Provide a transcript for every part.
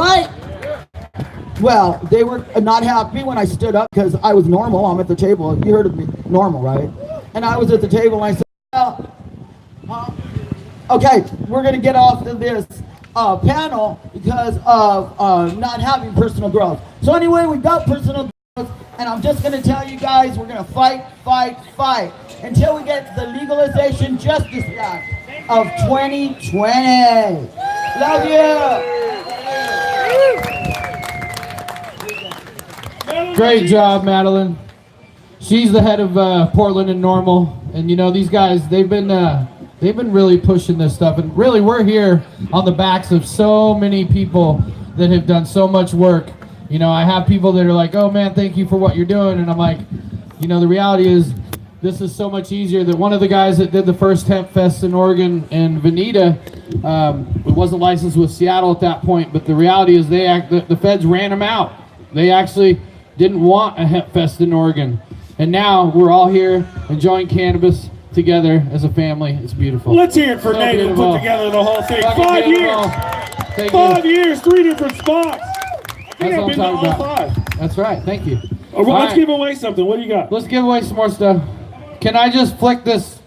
Right? Well, they were not happy when I stood up because I was normal. I'm at the table. You heard of me, normal, right? And I was at the table and I said, okay, we're going to get off of this panel because of not having personal growth. So anyway, we got personal growth, and I'm just going to tell you guys, we're going to fight until we get the Legalization Justice Act of 2020. Love you. Great job, Madeline. She's the head of Portland and Normal, and you know these guys. They've been really pushing this stuff, and really we're here on the backs of so many people that have done so much work. You know, I have people that are like, "Oh man, thank you for what you're doing," and I'm like, you know, the reality is this is so much easier. That one of the guys that did the first Hempfest in Oregon and Veneta, it wasn't licensed with Seattle at that point, but the reality is the feds ran him out. They actually didn't want a Hempfest in Oregon. And now we're all here enjoying cannabis together as a family. It's beautiful. Let's hear it for Nate who put together the whole thing. 5 years! 5 years, 3 different spots. I think I've been to all 5. That's right, thank you. Let's give away something. What do you got? Let's give away some more stuff. Can I just flick this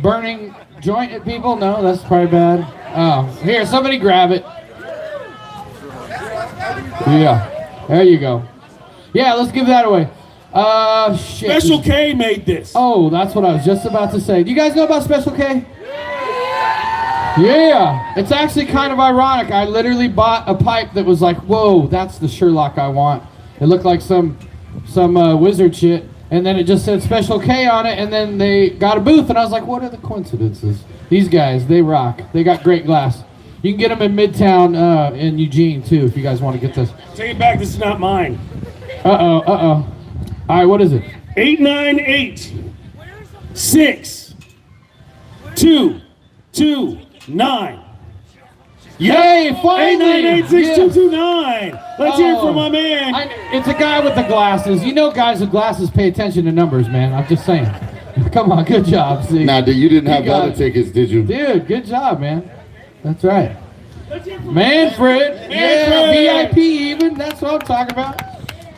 burning joint at people? No, that's probably bad. Oh, here, somebody grab it. Yeah, there you go. Yeah, let's give that away. Shit. Special K made this. Oh, that's what I was just about to say. Do you guys know about Special K? Yeah. It's actually kind of ironic. I literally bought a pipe that was like, whoa, that's the Sherlock I want. It looked like some wizard shit. And then it just said Special K on it, and then they got a booth, and I was like, what are the coincidences? These guys, they rock. They got great glass. You can get them in Midtown in Eugene, too, if you guys want to get this. Take it back. This is not mine. Uh-oh. All right, what is it? 898 6 2 2 9. Yay, finally! 898-6229. Let's hear it from my man. It's a guy with the glasses. You know guys with glasses pay attention to numbers, man. I'm just saying. Come on, good job. See? Nah, dude, you didn't have valid tickets, did you? Dude, good job, man. That's right. Manfred. Yeah, VIP even. That's what I'm talking about.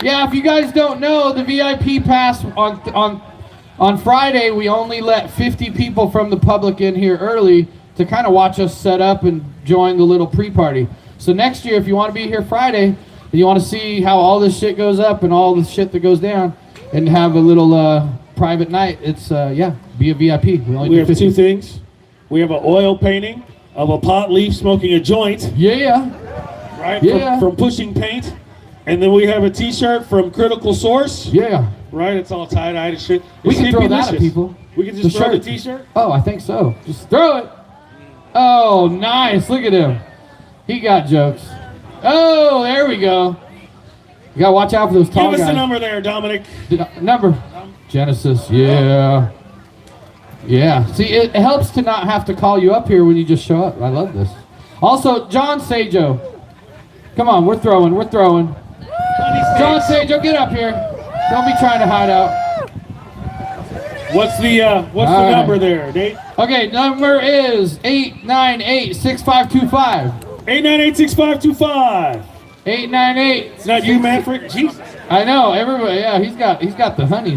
Yeah, if you guys don't know, the VIP pass on Friday, we only let 50 people from the public in here early to kind of watch us set up and join the little pre-party. So next year, if you want to be here Friday, and you want to see how all this shit goes up and all the shit that goes down, and have a little private night, it's, be a VIP. We have 2 things. We have an oil painting of a pot leaf smoking a joint. Yeah. Right? Yeah. From pushing paint. And then we have a t-shirt from Critical Source. Yeah. Right? It's all tie-dyed and shit. We can throw that at people. We can just throw the t-shirt? Oh, I think so. Just throw it. Oh, nice. Look at him. He got jokes. Oh, there we go. You gotta watch out for those tall guys. Give us the number there, Dominic. Number. Genesis. Yeah. Yeah. See, it helps to not have to call you up here when you just show up. I love this. Also, John Sajo. Come on, we're throwing. John Sajo, get up here. Don't be trying to hide out. What's the number there, Nate? Okay, number is 898-6525. 898-6525. 898. It's not you, Manfred. Jesus. I know, everybody. Yeah, he's got the honey.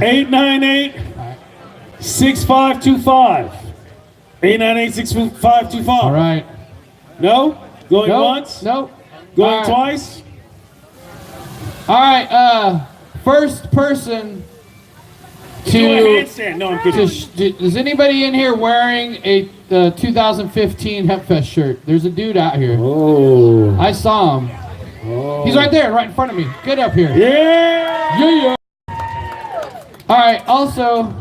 898-6525. 898-6525. All right. No? Going once? Nope. Going twice? All right, first person to... Do a handstand. No, I'm kidding. Is anybody in here wearing a 2015 Hempfest shirt? There's a dude out here. Oh. I saw him. Oh. He's right there, right in front of me. Get up here. Yeah! All right, also,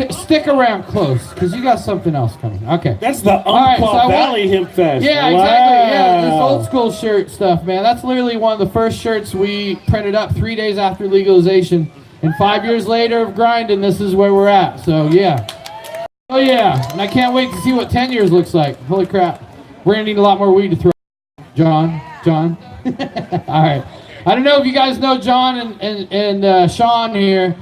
stick around close, because you got something else coming. Okay. That's the Umpqua Valley Hempfest. Yeah, exactly. Yeah, this old school shirt stuff, man. That's literally one of the first shirts we printed up 3 days after legalization. And 5 years later of grinding, this is where we're at. So, yeah. Oh, yeah. And I can't wait to see what 10 years looks like. Holy crap. We're going to need a lot more weed to throw. John. All right. I don't know if you guys know John and Sean here,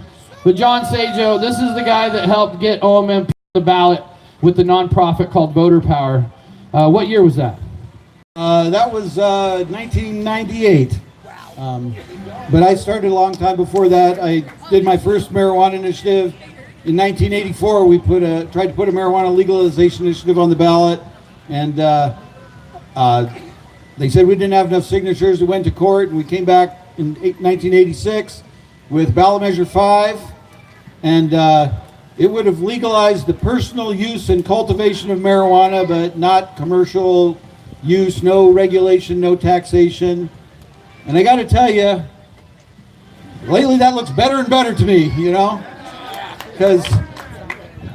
but John Sajo, this is the guy that helped get OMM the ballot with the nonprofit called Voter Power. What year was that? That was 1998. But I started a long time before that. I did my first marijuana initiative in 1984. We tried to put a marijuana legalization initiative on the ballot, and they said we didn't have enough signatures. We went to court, and we came back in 1986 with ballot measure 5, and it would have legalized the personal use and cultivation of marijuana, but not commercial use, no regulation, no taxation. And I got to tell you, lately that looks better and better to me, you know, because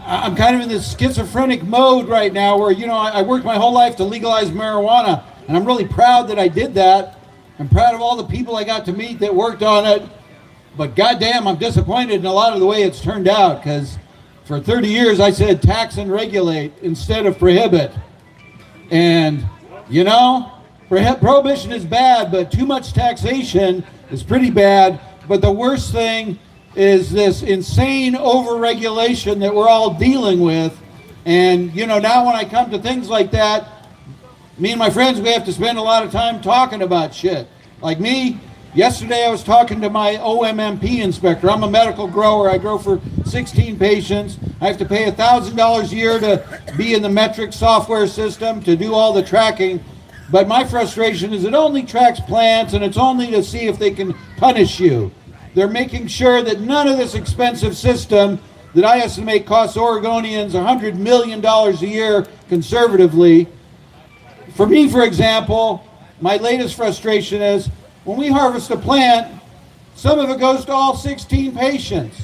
I'm kind of in this schizophrenic mode right now where, you know, I worked my whole life to legalize marijuana, and I'm really proud that I did that. I'm proud of all the people I got to meet that worked on it, but goddamn, I'm disappointed in a lot of the way it's turned out, because for 30 years I said tax and regulate instead of prohibit. And, you know, prohibition is bad, but too much taxation is pretty bad. But the worst thing is this insane overregulation that we're all dealing with. And, you know, now when I come to things like that, me and my friends, we have to spend a lot of time talking about shit. Like me, yesterday I was talking to my OMMP inspector. I'm a medical grower. I grow for 16 patients. I have to pay $1,000 a year to be in the metric software system to do all the tracking. But my frustration is it only tracks plants, and it's only to see if they can punish you. They're making sure that none of this expensive system that I estimate costs Oregonians $100 million a year conservatively. For me, for example, my latest frustration is when we harvest a plant, some of it goes to all 16 patients.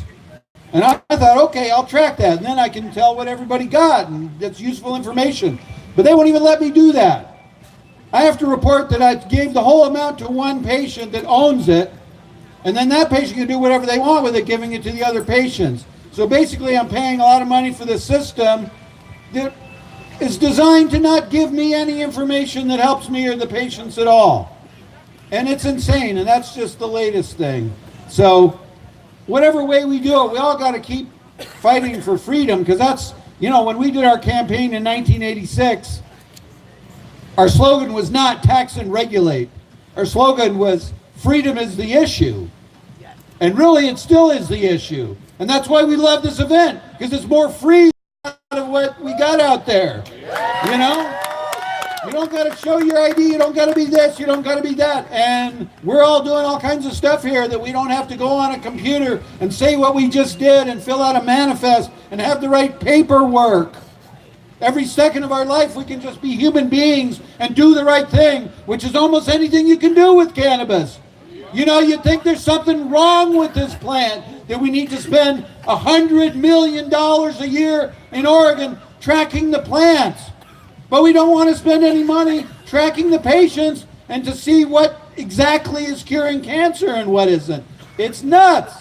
And I thought, okay, I'll track that, and then I can tell what everybody got, and that's useful information. But they won't even let me do that. I have to report that I gave the whole amount to one patient that owns it, and then that patient can do whatever they want with it, giving it to the other patients. So basically, I'm paying a lot of money for the system that is designed to not give me any information that helps me or the patients at all. And it's insane, and that's just the latest thing. So whatever way we do it, we all got to keep fighting for freedom, because that's, you know, when we did our campaign in 1986, our slogan was not tax and regulate. Our slogan was freedom is the issue. And really, it still is the issue. And that's why we love this event, because it's more free of what we got out there. You know? You don't got to show your ID, you don't got to be this, you don't got to be that. And we're all doing all kinds of stuff here that we don't have to go on a computer and say what we just did and fill out a manifest and have the right paperwork. Every second of our life we can just be human beings and do the right thing, which is almost anything you can do with cannabis. You know, you think there's something wrong with this plant, that we need to spend $100 million a year in Oregon tracking the plants. But we don't want to spend any money tracking the patients and to see what exactly is curing cancer and what isn't. It's nuts.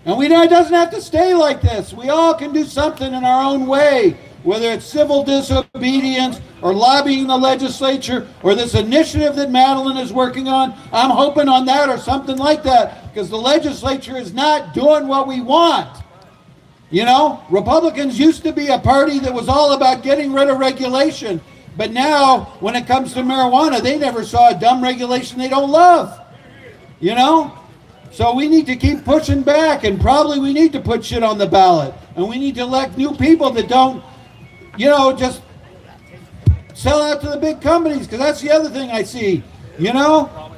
And we know it doesn't have to stay like this. We all can do something in our own way, whether it's civil disobedience or lobbying the legislature or this initiative that Madeline is working on. I'm hoping on that or something like that, because the legislature is not doing what we want. You know, Republicans used to be a party that was all about getting rid of regulation. But now, when it comes to marijuana, they never saw a dumb regulation they don't love. You know? So we need to keep pushing back, and probably we need to put shit on the ballot. And we need to elect new people that don't, you know, just sell out to the big companies, because that's the other thing I see. You know?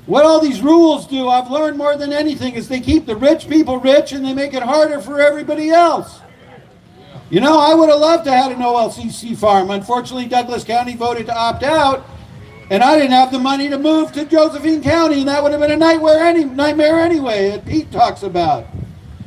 What all these rules do, I've learned more than anything, is they keep the rich people rich and they make it harder for everybody else. You know, I would have loved to have an OLCC farm. Unfortunately, Douglas County voted to opt out, and I didn't have the money to move to Josephine County, and that would have been a nightmare anyway, that Pete talks about.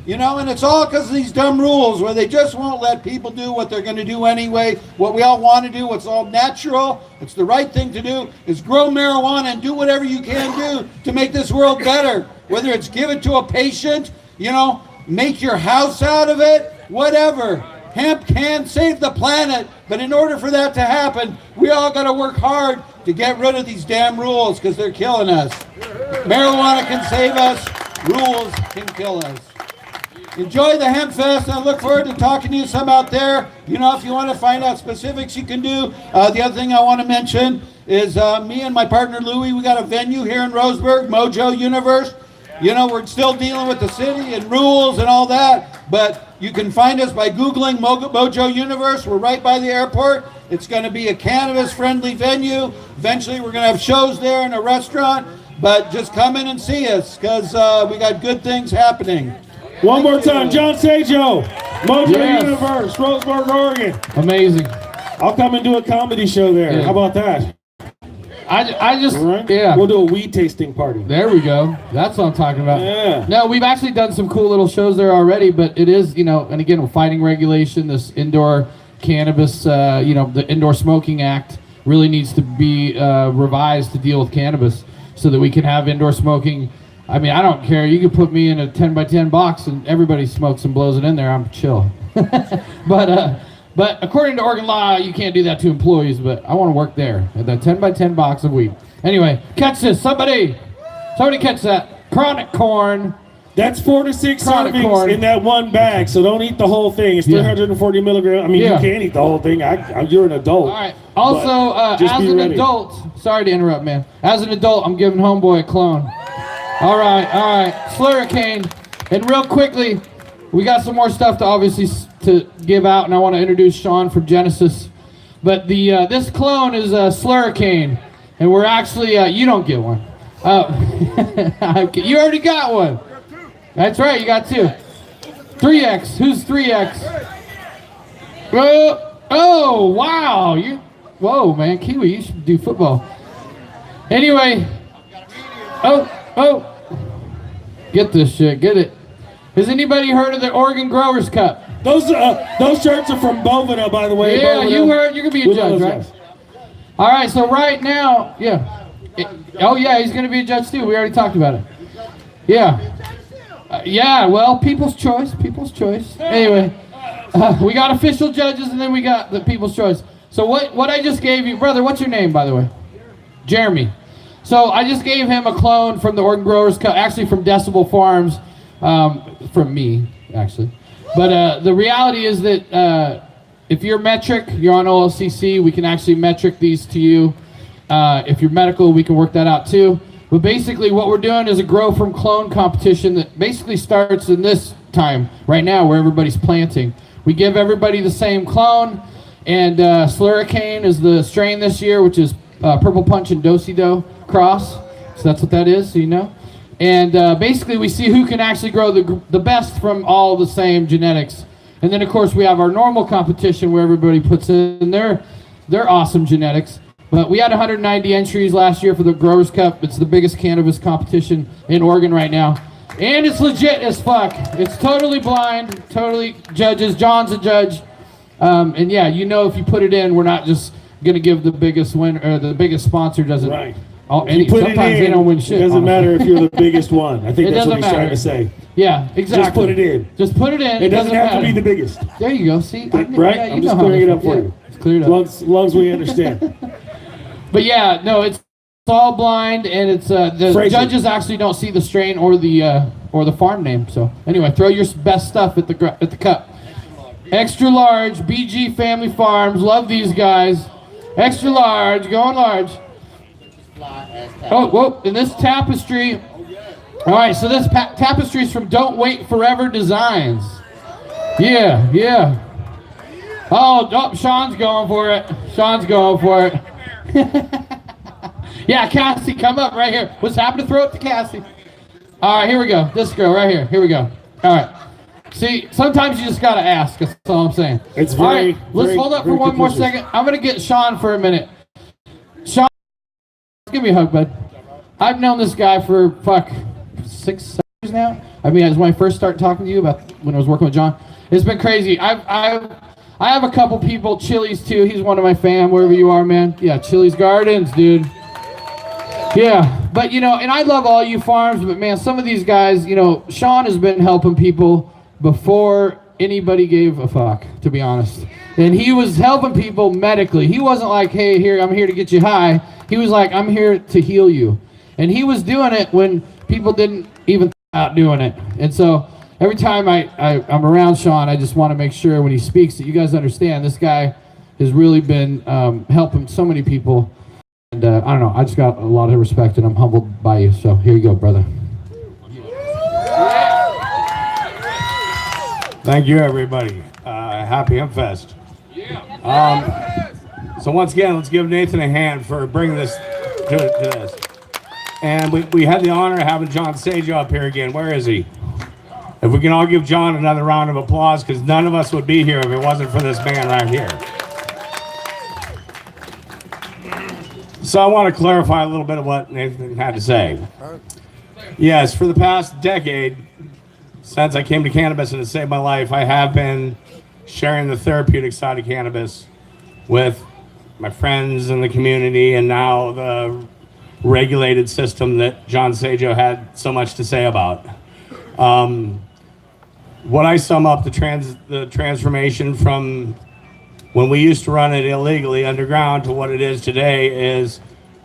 You know, and it's all because of these dumb rules where they just won't let people do what they're going to do anyway, what we all want to do, what's all natural. It's the right thing to do, is grow marijuana and do whatever you can do to make this world better. Whether it's give it to a patient, you know, make your house out of it, whatever. Hemp can save the planet, but in order for that to happen, we all got to work hard to get rid of these damn rules, because they're killing us. Marijuana can save us, rules can kill us. Enjoy the Hempfest. I look forward to talking to you some out there. You know, if you want to find out specifics, you can do. The other thing I want to mention is me and my partner Louie. We got a venue here in Roseburg, Mojo Universe. You know, we're still dealing with the city and rules and all that, but you can find us by Googling Mojo Universe. We're right by the airport. It's going to be a cannabis-friendly venue. Eventually, we're going to have shows there and a restaurant, but just come in and see us because we got good things happening. One more time, John Sajo, Mojo Universe, Roseburg, Oregon. Amazing. I'll come and do a comedy show there. Yeah. How about that? I just, Right? yeah. We'll do a weed tasting party. There we go. That's what I'm talking about. Yeah. No, we've actually done some cool little shows there already, but it is, you know, and again, we're fighting regulation, this indoor cannabis, you know, the Indoor Smoking Act really needs to be revised to deal with cannabis so that we can have indoor smoking. I mean, I don't care. You can put me in a 10 by 10 box and everybody smokes and blows it in there. I'm chill. But according to Oregon law, you can't do that to employees, but I want to work there at that 10 by 10 box of weed. Anyway, catch this. Somebody catch that. Chronic corn. That's 4 to 6 Chronic servings corn. in that one bag, so don't eat the whole thing. It's 340 milligrams. I mean, Yeah. you can't eat the whole thing. You're an adult. All right. Also, just as be an ready. adult, sorry to interrupt, man. As an adult, I'm giving Homeboy a clone. All right. Slurricane. And real quickly, we got some more stuff to obviously to give out, and I want to introduce Sean from Genesis. But the this clone is a Slurricane, and we're actually you don't get one. You already got one. That's right, you got 2. 3X. Who's 3X? Oh wow! Whoa, man, Kiwi, you should do football. Anyway. Oh. Get this shit. Get it. Has anybody heard of the Oregon Growers Cup? Those shirts are from Bovina, by the way. Yeah, Bovina. you heard. You're gonna be a We love judge, those right? guys. All right. So right now, oh yeah, he's gonna be a judge too. We already talked about it. Yeah. Yeah. Well, people's choice. People's choice. Anyway, we got official judges, and then we got the people's choice. So what I just gave you, brother? What's your name, by the way? Jeremy. So I just gave him a clone from the Oregon Growers Cup, actually from Decibel Farms, from me, actually. But the reality is that if you're metric, you're on OLCC, we can actually metric these to you. If you're medical, we can work that out too. But basically what we're doing is a grow from clone competition that basically starts in this time, right now, where everybody's planting. We give everybody the same clone, and Slurricane is the strain this year, which is Purple Punch and Do-Si-Do cross. So that's what that is, so you know. And basically we see who can actually grow the best from all the same genetics. And then of course we have our normal competition where everybody puts in their awesome genetics. But we had 190 entries last year for the Growers Cup. It's the biggest cannabis competition in Oregon right now. And it's legit as fuck. It's totally blind, totally judges. John's a judge. And yeah, you know if you put it in, we're not just gonna give the biggest winner, or the biggest sponsor doesn't. Right. Sometimes they don't win shit. It doesn't matter if you're the biggest one. I think It that's what doesn't he's trying matter. to say. Yeah, exactly. Just put it in. Just put it in. It doesn't have matter. to be the biggest. There you go. See, Right? Yeah, you I'm know just how clearing it this up for works. you. It's cleared As up. long as we understand. But yeah, no, it's all blind, and it's the Fraser. judges actually don't see the strain or the farm name. So anyway, throw your best stuff at the cup. Extra large, BG Family Farms. Love these guys. Extra large, going large. Oh, whoa! And this tapestry. All right, so this tapestry is from Don't Wait Forever Designs. Yeah. Oh, Sean's going for it. Yeah, Cassie, come up right here. What's happening? Throw it to Cassie. All right, here we go. This girl right here. Here we go. All right. See, sometimes you just gotta ask. That's all I'm saying. It's all very, right, let's very, hold up for very one more capricious. second. I'm gonna get Sean for a minute. Sean, give me a hug, bud. I've known this guy for 6, 7 years now. I mean, it was when I first started talking to you about when I was working with John. It's been crazy. I have a couple people, Chili's too. He's one of my fam, wherever you are, man. Yeah, Chili's Gardens, dude. Yeah, but you know, and I love all you farms, but man, some of these guys, you know, Sean has been helping people before anybody gave a fuck, to be honest. And he was helping people medically. He wasn't like, hey, here, I'm here to get you high. He was like, I'm here to heal you. And he was doing it when people didn't even think about doing it. And so every time I'm around Sean, I just want to make sure when he speaks that you guys understand this guy has really been helping so many people. And I don't know, I just got a lot of respect and I'm humbled by you. So here you go, brother. Thank you, everybody. Happy Hempfest. So once again, let's give Nathan a hand for bringing this to this. And we had the honor of having John Sajo up here again. Where is he? If we can all give John another round of applause, because none of us would be here if it wasn't for this man right here. So I want to clarify a little bit of what Nathan had to say. Yes, for the past decade, since I came to cannabis and it saved my life, I have been sharing the therapeutic side of cannabis with my friends in the community and now the regulated system that John Sajo had so much to say about. What I sum up the transformation from when we used to run it illegally underground to what it is today is,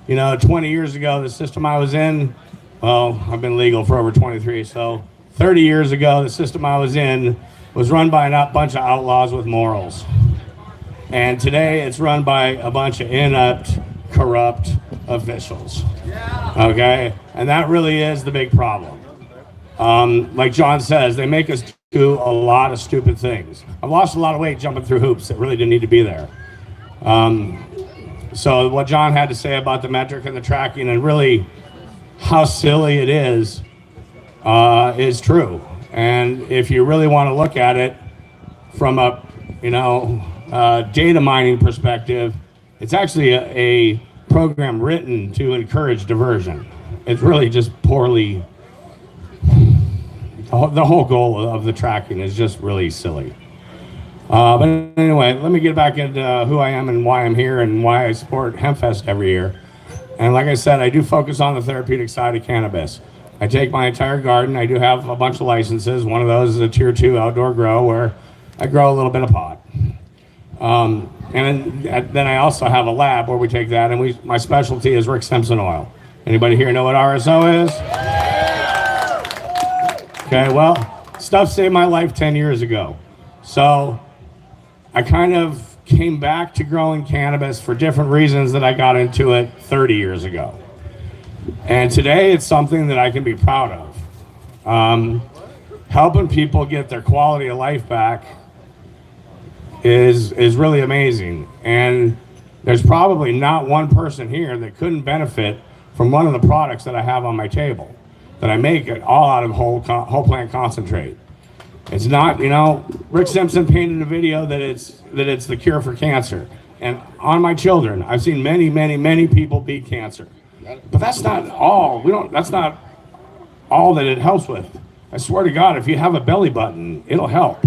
20 years ago, the system I was in, well, I've been legal for over 23, so 30 years ago, the system I was in was run by a bunch of outlaws with morals. And today it's run by a bunch of inept, corrupt officials. Okay? And that really is the big problem. Like John says, they make us do a lot of stupid things. I've lost a lot of weight jumping through hoops that really didn't need to be there. So what John had to say about the metric and the tracking and really how silly it is true. And if you really want to look at it from a, data mining perspective, it's actually a program written to encourage diversion. It's really just poorly, the whole goal of the tracking is just really silly. But anyway, let me get back into who I am and why I'm here and why I support Hempfest every year. And like I said, I do focus on the therapeutic side of cannabis. I take my entire garden. I do have a bunch of licenses. One of those is a tier 2 outdoor grow where I grow a little bit of pot. And then I also have a lab where we take that and my specialty is Rick Simpson oil. Anybody here know what RSO is? Okay, well, stuff saved my life 10 years ago. So I kind of came back to growing cannabis for different reasons that I got into it 30 years ago. And today it's something that I can be proud of. Helping people get their quality of life back is really amazing. And there's probably not one person here that couldn't benefit from one of the products that I have on my table, that I make it all out of whole plant concentrate. It's not, Rick Simpson painted a video that it's the cure for cancer. And on my children, I've seen many, many, many people beat cancer. But that's not all. That's not all that it helps with. I swear to God, if you have a belly button, it'll help.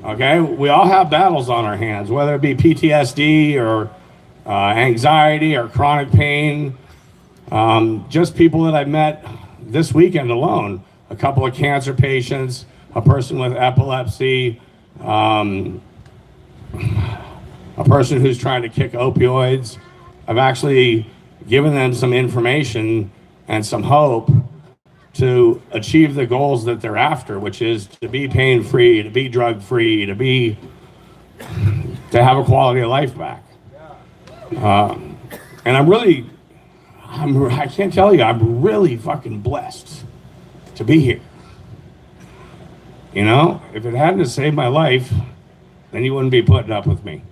Okay? We all have battles on our hands, whether it be PTSD or anxiety or chronic pain. Just people that I've met this weekend alone, a couple of cancer patients, a person with epilepsy, a person who's trying to kick opioids. I've actually given them some information and some hope to achieve the goals that they're after, which is to be pain-free, to be drug-free, to have a quality of life back. And I can't tell you, I'm really fucking blessed to be here. If it hadn't saved my life, then you wouldn't be putting up with me.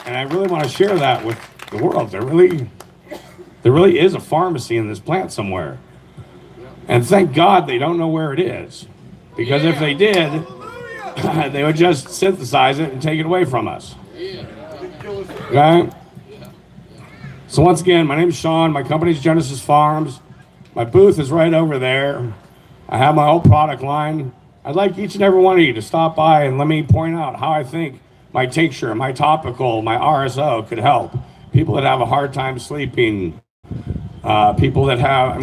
And I really want to share that with the world. There really is a pharmacy in this plant somewhere. And thank God they don't know where it is. Because if they did, they would just synthesize it and take it away from us. Okay? So once again, my name is Sean. My company's Genesis Farms. My booth is right over there. I have my whole product line. I'd like each and every one of you to stop by and let me point out how I think my tincture, my topical, my RSO could help. People that have a hard time sleeping, people that have,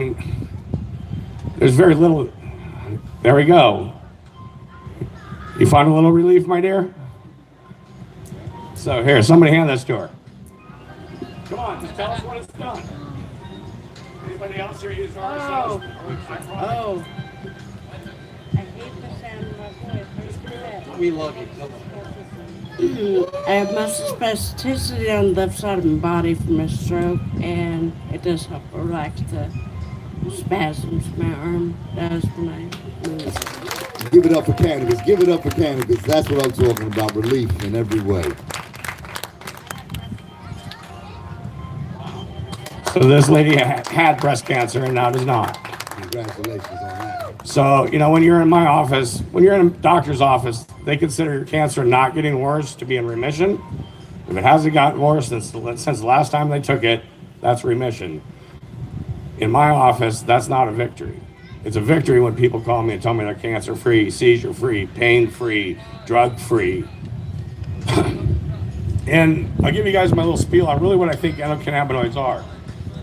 there's very little. There we go. You find a little relief, my dear? So here, somebody hand this to her. Come on, just tell us what it's done. Anybody else here use RSO? Oh. I hate the sound of my voice. We love you. I have muscle spasticity on the left side of my body from a stroke, and it does help relax the spasms my arm does when I move. Give it up for cannabis. Give it up for cannabis. That's what I'm talking about. Relief in every way. So this lady had breast cancer and now does not. Congratulations on that. So, you know, when you're in my office, when you're in a doctor's office, they consider your cancer not getting worse to be in remission. If it hasn't gotten worse since the last time they took it, that's remission. In my office, that's not a victory. It's a victory when people call me and tell me they're cancer-free, seizure-free, pain-free, drug-free. And I'll give you guys my little spiel on really what I think endocannabinoids are.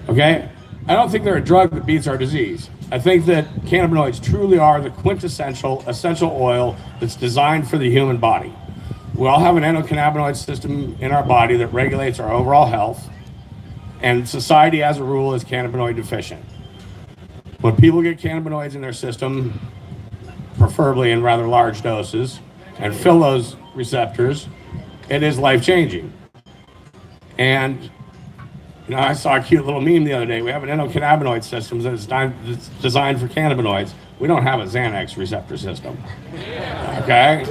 Okay? I don't think they're a drug that beats our disease. I think that cannabinoids truly are the quintessential essential oil that's designed for the human body. We all have an endocannabinoid system in our body that regulates our overall health, and society as a rule is cannabinoid deficient. When people get cannabinoids in their system, preferably in rather large doses, and fill those receptors, it is life-changing. And you know, I saw a cute little meme the other day. We have an endocannabinoid system that's designed for cannabinoids. We don't have a Xanax receptor system. Okay?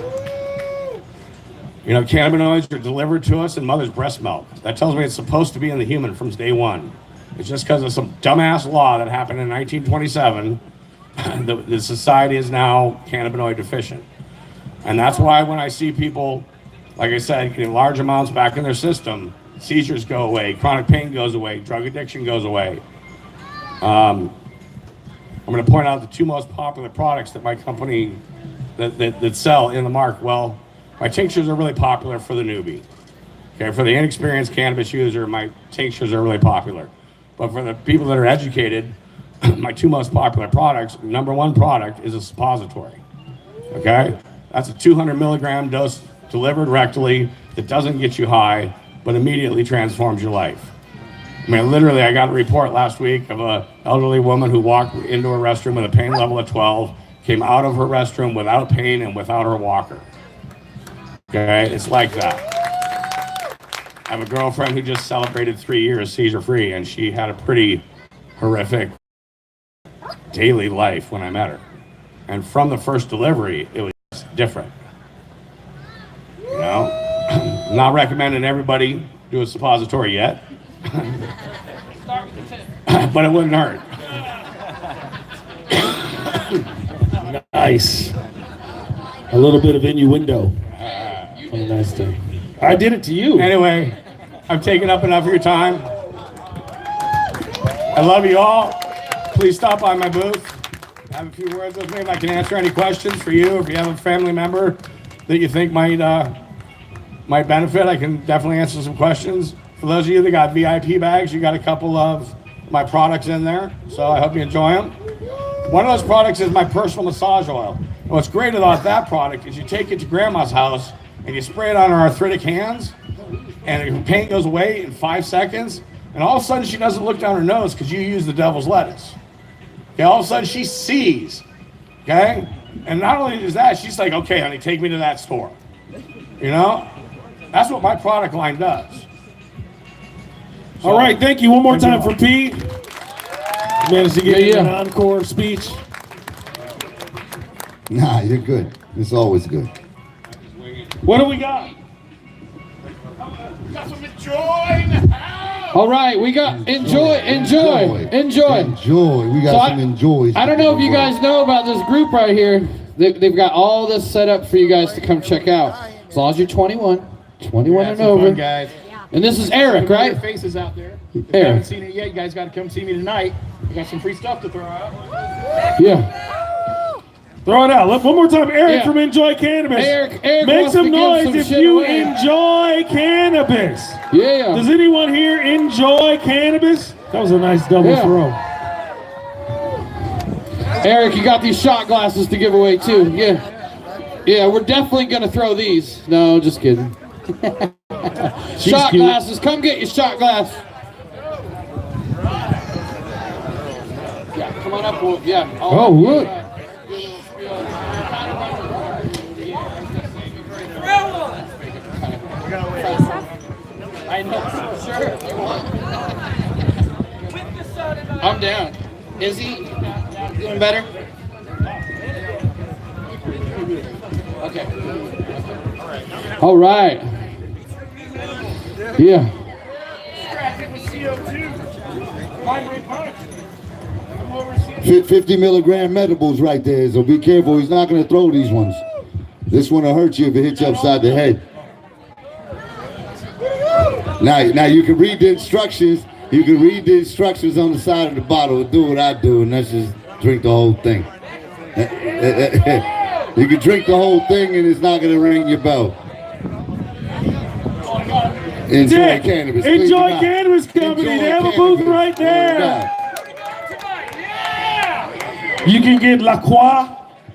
You know, cannabinoids are delivered to us in mother's breast milk. That tells me it's supposed to be in the human from day one. It's just because of some dumbass law that happened in 1927, the society is now cannabinoid deficient. And that's why when I see people, like I said, getting large amounts back in their system, seizures go away, chronic pain goes away, drug addiction goes away. I'm going to point out the two most popular products that my company that sell in the market. Well, my tinctures are really popular for the newbie. Okay, for the inexperienced cannabis user, my tinctures are really popular. But for the people that are educated, my two most popular products, number one product is a suppository. Okay, that's a 200 milligram dose delivered rectally that doesn't get you high, but immediately transforms your life. I mean, literally, I got a report last week of an elderly woman who walked into a restroom with a pain level of 12, came out of her restroom without pain and without her walker. Okay, it's like that. I have a girlfriend who just celebrated 3 years seizure-free, and she had a pretty horrific daily life when I met her. And from the first delivery, it was different. You know? Not recommending everybody do a suppository yet, but it wouldn't hurt. Nice. A little bit of innuendo on a nice day. I did it to you. Anyway, I've taken up enough of your time. I love you all. Please stop by my booth. Have a few words with me if I can answer any questions for you. If you have a family member that you think might benefit, I can definitely answer some questions. For those of you that got VIP bags, you got a couple of my products in there, so I hope you enjoy them. One of those products is my personal massage oil. And what's great about that product is you take it to grandma's house and you spray it on her arthritic hands, and her pain goes away in 5 seconds, and all of a sudden she doesn't look down her nose because you use the devil's lettuce. Okay, all of a sudden she sees, okay? And not only is that, she's like, okay, honey, take me to that store. You know? That's what my product line does. So, all right, thank you. One more time for P. Managed to get an encore speech. Nah, you're good. It's always good. What do we got? We got some enjoy in the house. All right, we got enjoy. We got some enjoys. I don't know if you guys know about this group right here. They've got all this set up for you guys to come check out. As long as you're 21 and over. Fun, guys. And this is Eric, right? Your faces out there. If you Eric. haven't seen it yet, you guys got to come see me tonight. We got some free stuff to throw out. Yeah. Throw it out. One more time. Eric Yeah. from Enjoy Cannabis. Eric Make wants to some give noise some if shit you away. enjoy cannabis. Yeah. Does anyone here enjoy cannabis? That was a nice double Yeah. throw. Eric, you got these shot glasses to give away too. Yeah. Yeah, we're definitely gonna throw these. No, just kidding. Shot cute. glasses. Come get your shot glass. Yeah, come on up, Wolf. Yeah. Oh, look. I know. Sure. I'm down. Is he doing better? Okay. All right. Yeah. 50 milligram edibles right there, so be careful. He's not going to throw these ones. This one will hurt you if it hits you upside the head. Now you can read the instructions. You can read the instructions on the side of the bottle. Do what I do, and that's just drink the whole thing. You can drink the whole thing, and it's not going to ring your bell. Enjoy cannabis. Enjoy Cannabis Company. They have a booth right there. You can get La Croix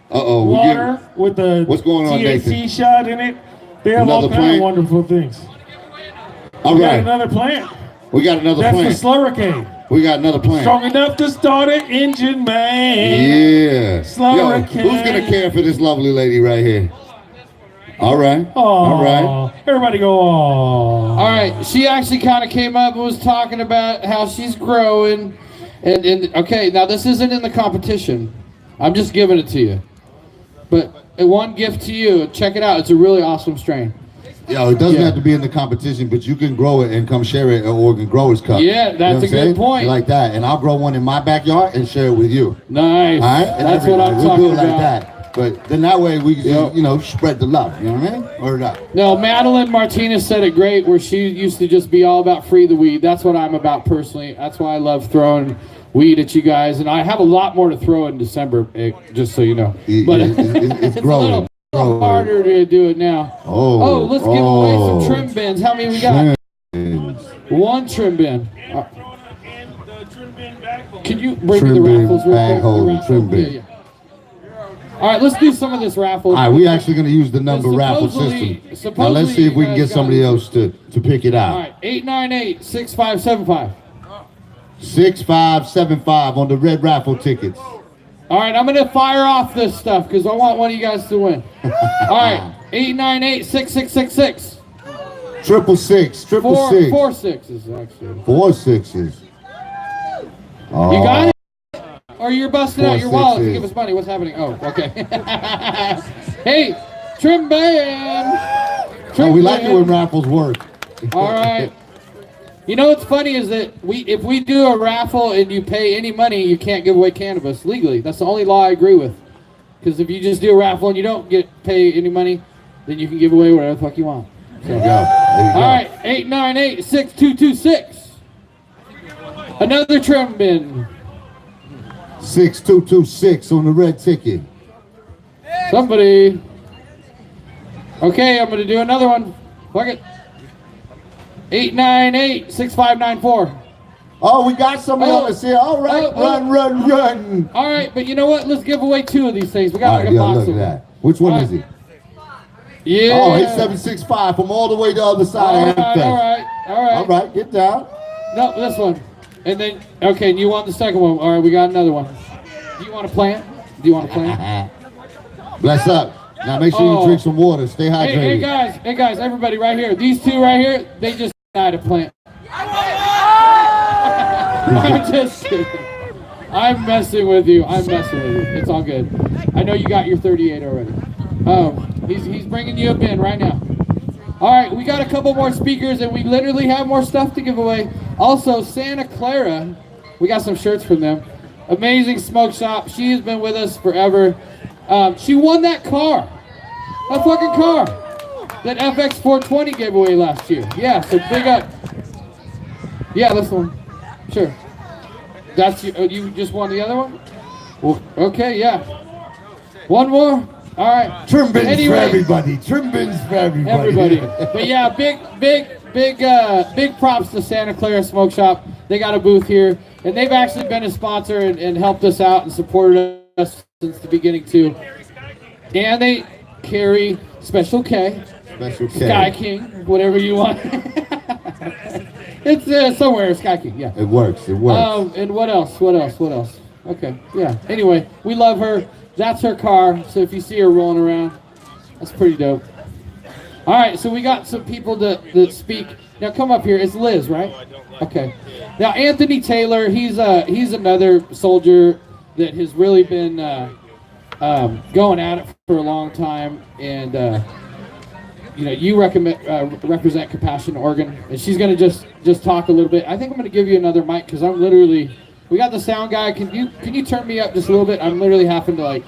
water with the what's going on, THC Nathan? shot in it. They have all kinds of wonderful things. All We got right. another plant. We got another That's plant. the Slurricane. We got another plant. Strong enough to start an engine, man. Yeah. Yo, Slurricane. who's going to care for this lovely lady right here? All right. Aww. All right. Everybody go, aww. All right, she actually kind of came up and was talking about how she's growing. And okay, now this isn't in the competition. I'm just giving it to you. But one gift to you, check it out. It's a really awesome strain. Yo, it doesn't have to be in the competition, but you can grow it and come share it at Oregon Growers Cup. Yeah, that's a good point. Like that. And I'll grow one in my backyard and share it with you. Nice. All right? And That's what I'm we'll talking do it like about. that. But then that way we can, spread the love. You know what I mean? Word up. No, Madeline Martinez said it great where she used to just be all about free the weed. That's what I'm about personally. That's why I love throwing weed at you guys. And I have a lot more to throw in December, just so you know. But It's growing. a little harder to do it now. Oh, Let's give away some trim bins. How many we got? One trim bin. Can you bring me the Trim bin, raffles real bag quick? hold, The raffle? trim bin. Yeah. All right, let's do some of this raffle. All right, we actually going to use the number raffle Supposedly- system. Now let's see if we can get somebody else to pick it All out. right, 898-6575. 6575 on the red raffle tickets. All right, I'm going to fire off this stuff because I want one of you guys to win. All right, 898-6666. 666, 666. Four sixes, actually. 4 6s. Oh, You got it? Or you're busting out your wallet to 4 give us money. What's happening? Oh, okay. Hey, trim band. Oh, we like it when raffles work. All right. You know what's funny is that if we do a raffle and you pay any money, you can't give away cannabis legally. That's the only law I agree with. Because if you just do a raffle and you don't pay any money, then you can give away whatever the fuck you want. So, There you go. There you go. all right, 898-6226. Another trim bin. 6226 on the red ticket. Somebody. Okay, I'm going to do another one. Fuck it. 898-6594. Oh, we got somebody else here. All right, run. All right, but you know what? Let's give away 2 of these things. We got All like right, a yeah, box look of at them. that. Which one All is he? Yeah. Oh, 8765 from all the way to the other side of Hempfest. All right. Get down. No, this one. And then, okay, and you want the second one. All right, we got another one. Do you want to plant? Bless up. Now make sure you drink some water. Stay hydrated. Hey guys, everybody right here. These 2 right here, they just died to plant. I'm just kidding. I'm messing with you. It's all good. I know you got your 38 already. He's bringing you a bin right now. All right, we got a couple more speakers, and we literally have more stuff to give away. Also, Santa Clara, we got some shirts from them. Amazing smoke shop. She has been with us forever. She won that car. That fucking car. That FX 420 gave away last year. Yeah, so big up. Yeah, this one. Sure. That's you. You just won the other one? Well, okay, yeah. One more. All right. Trim bins for everybody. Everybody. But yeah, big props to Santa Clara Smoke Shop. They got a booth here, and they've actually been a sponsor and helped us out and supported us since the beginning too. And they carry Special K, Sky King, whatever you want. It's somewhere, Sky King, yeah. It works. And what else? Okay, yeah. Anyway, we love her. That's her car, so if you see her rolling around, that's pretty dope. All right, so we got some people that speak. Now come up here. It's Liz, right? Okay. Now Anthony Taylor, he's another soldier that has really been going at it for a long time, and you represent Compassion Oregon, and she's gonna just talk a little bit. I think I'm gonna give you another mic because I'm literally. We got the sound guy. Can you turn me up just a little bit? I'm literally having to like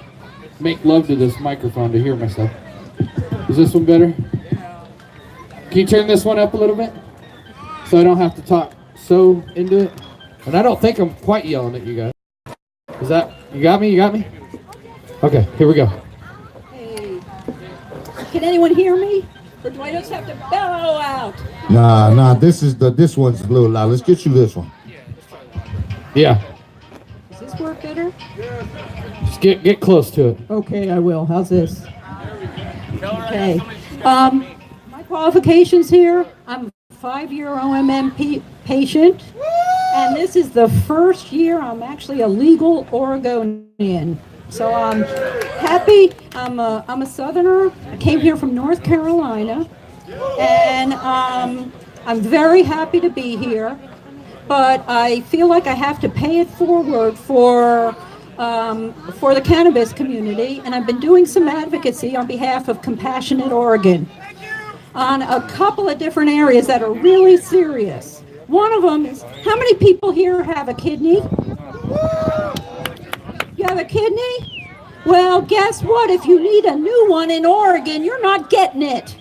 make love to this microphone to hear myself. Is this one better? Can you turn this one up a little bit so I don't have to talk so into it? And I don't think I'm quite yelling at you guys. Is that you got me? You got me? Okay, here we go. Hey, can anyone hear me? Or do I just have to bellow out? Nah, this one's a little loud. Let's get you this one. Yeah. Does this work better? Just get close to it. Okay, I will. How's this? Okay. My qualifications here, I'm a 5-year OMM patient, and this is the first year I'm actually a legal Oregonian. So I'm happy. I'm a Southerner. I came here from North Carolina, and I'm very happy to be here. But I feel like I have to pay it forward for the cannabis community, and I've been doing some advocacy on behalf of Compassionate Oregon on a couple of different areas that are really serious. One of them is, how many people here have a kidney? You have a kidney? Well, guess what? If you need a new one in Oregon, you're not getting it.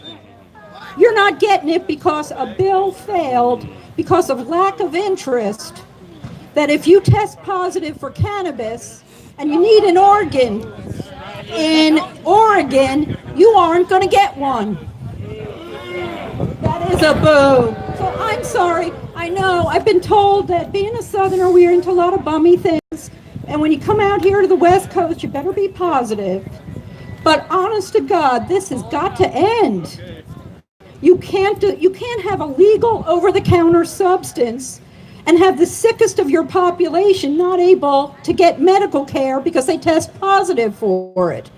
You're not getting it because a bill failed because of lack of interest, that if you test positive for cannabis and you need an organ in Oregon, you aren't going to get one. That is a boo. So I'm sorry. I know I've been told that being a Southerner, we're into a lot of bummy things. And when you come out here to the West Coast, you better be positive. But honest to God, this has got to end. You can't have a legal over-the-counter substance and have the sickest of your population not able to get medical care because they test positive for it.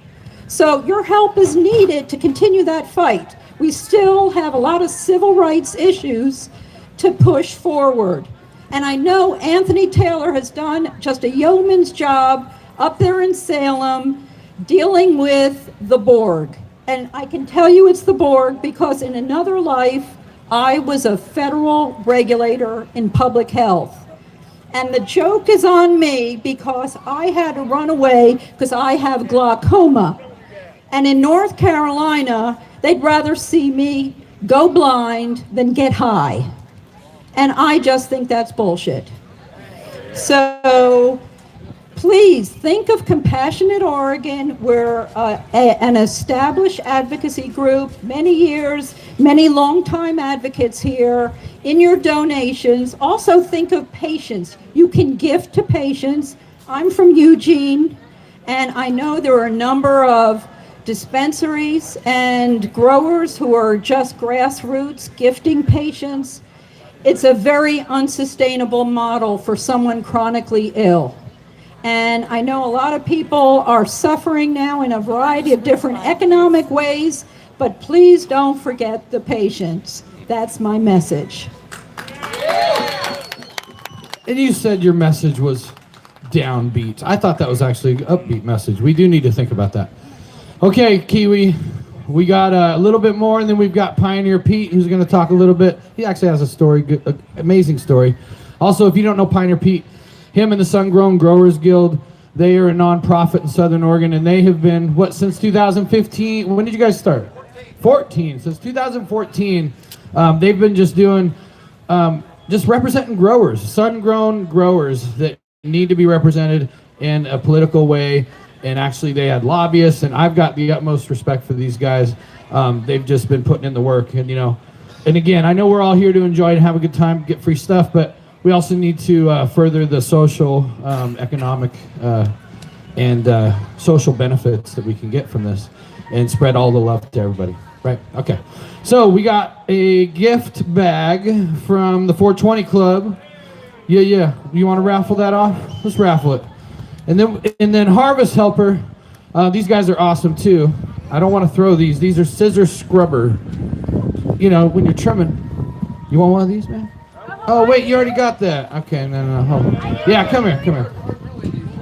So your help is needed to continue that fight. We still have a lot of civil rights issues to push forward. And I know Anthony Taylor has done just a yeoman's job up there in Salem dealing with the Borg. And I can tell you it's the Borg because in another life, I was a federal regulator in public health. And the joke is on me because I had to run away because I have glaucoma. And in North Carolina, they'd rather see me go blind than get high. And I just think that's bullshit. So please think of Compassionate Oregon. We're an established advocacy group, many years, many longtime advocates here. In your donations, also think of patients. You can gift to patients. I'm from Eugene, and I know there are a number of dispensaries and growers who are just grassroots gifting patients. It's a very unsustainable model for someone chronically ill. And I know a lot of people are suffering now in a variety of different economic ways, but please don't forget the patients. That's my message. And you said your message was downbeat. I thought that was actually an upbeat message. We do need to think about that. Okay, Kiwi, we got a little bit more, and then we've got Pioneer Pete, who's going to talk a little bit. He actually has a story, good, amazing story. Also, if you don't know Pioneer Pete, him and the Sun-Grown Growers Guild, they are a nonprofit in Southern Oregon, and they have been, since 2015? When did you guys start? 14. Since 2014, they've been just doing, just representing growers, sun-grown growers that need to be represented in a political way. And actually, they had lobbyists, and I've got the utmost respect for these guys. They've just been putting in the work, and and again, I know we're all here to enjoy and have a good time, get free stuff, but we also need to further the social, economic, and social benefits that we can get from this, and spread all the love to everybody. Right? Okay. So we got a gift bag from the 420 Club. Yeah. You want to raffle that off? Let's raffle it. And then Harvest Helper, these guys are awesome too. I don't want to throw these. These are scissor scrubber. When you're trimming You want one of these, man? Oh wait, you already got that. Okay, no, hold on. Yeah, come here.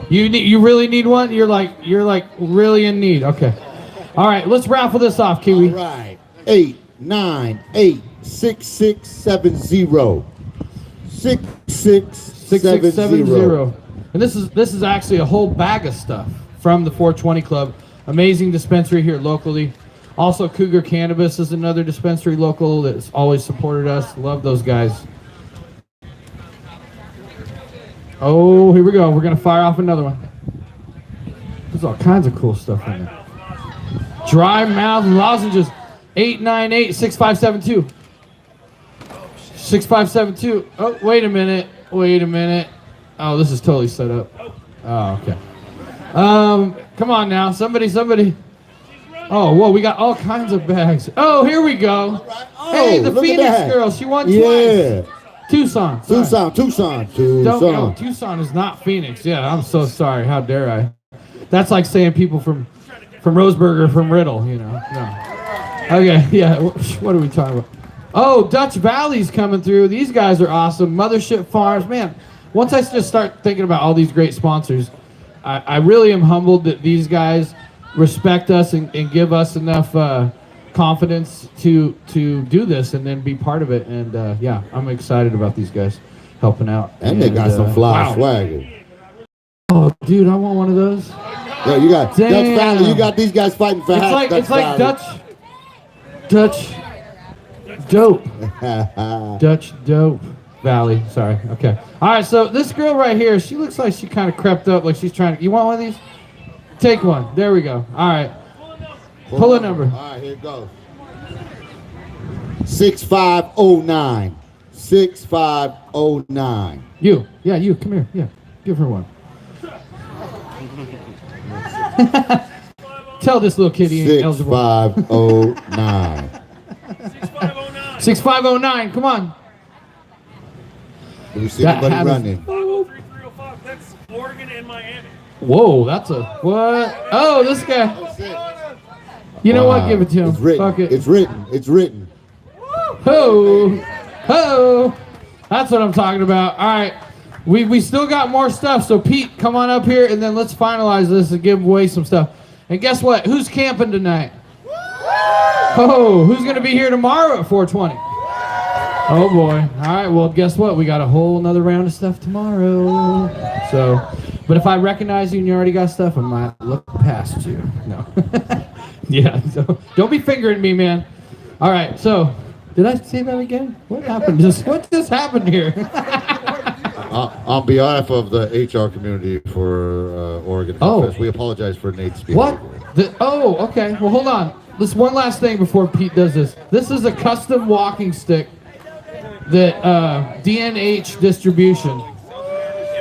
You really need one? You're like really in need. Okay. All right, let's raffle this off, Kiwi. All right. 898-6670. 6670. And this is actually a whole bag of stuff from the 420 Club. Amazing dispensary here locally. Also, Cougar Cannabis is another dispensary local that's always supported us. Love those guys. Oh, here we go. We're going to fire off another one. There's all kinds of cool stuff in there. Dry mouth lozenges. 898-6572. 6572. Oh, wait a minute. Oh, this is totally set up. Oh, okay. Come on now. Somebody. Oh, whoa, we got all kinds of bags. Oh, here we go. Hey, the Phoenix girl. She won twice. Tucson. Tucson is not Phoenix. Yeah, I'm so sorry. How dare I? That's like saying people from Roseburg or from Riddle, you know. No. Okay, yeah. What are we talking about? Oh, Dutch Valley's coming through. These guys are awesome. Mothership Farms. Man, once I just start thinking about all these great sponsors, I really am humbled that these guys respect us and give us enough confidence to do this and then be part of it. And yeah, I'm excited about these guys helping out. And they got some fly swagger. Oh, dude, I want one of those. Yo, you got Dutch Valley. You got these guys fighting for half. It's like Dutch Dope. Dutch Dope Valley. Sorry. Okay. All right. So this girl right here, she looks like she kind of crept up, like she's trying to. You want one of these? Take one. There we go. All right. Pull a number. All right, here it goes. 6509. 6509. You. Yeah, you. Come here. Yeah. Give her one. Tell this little kitty ain't eligible. 6509. 6509. Come on. Do we see anybody running? 503-305. That's Oregon and Miami. Whoa, that's a what? Oh, this guy. You know what? Give it to him. It's written. Fuck it. It's written. Ho. That's what I'm talking about. All right. We still got more stuff. So Pete, come on up here and then let's finalize this and give away some stuff. And guess what? Who's camping tonight? Oh, who's going to be here tomorrow at 420? Oh boy. All right. Well, guess what? We got a whole another round of stuff tomorrow. So, but if I recognize you and you already got stuff, I might look past you. No. Yeah. So don't be fingering me, man. All right. So, did I say that again? What happened? What just happened here? On behalf of the HR community for Oregon Hempfest, we apologize for Nate's behavior. What? Okay. Well, hold on. This one last thing before Pete does this. This is a custom walking stick that DNH distribution.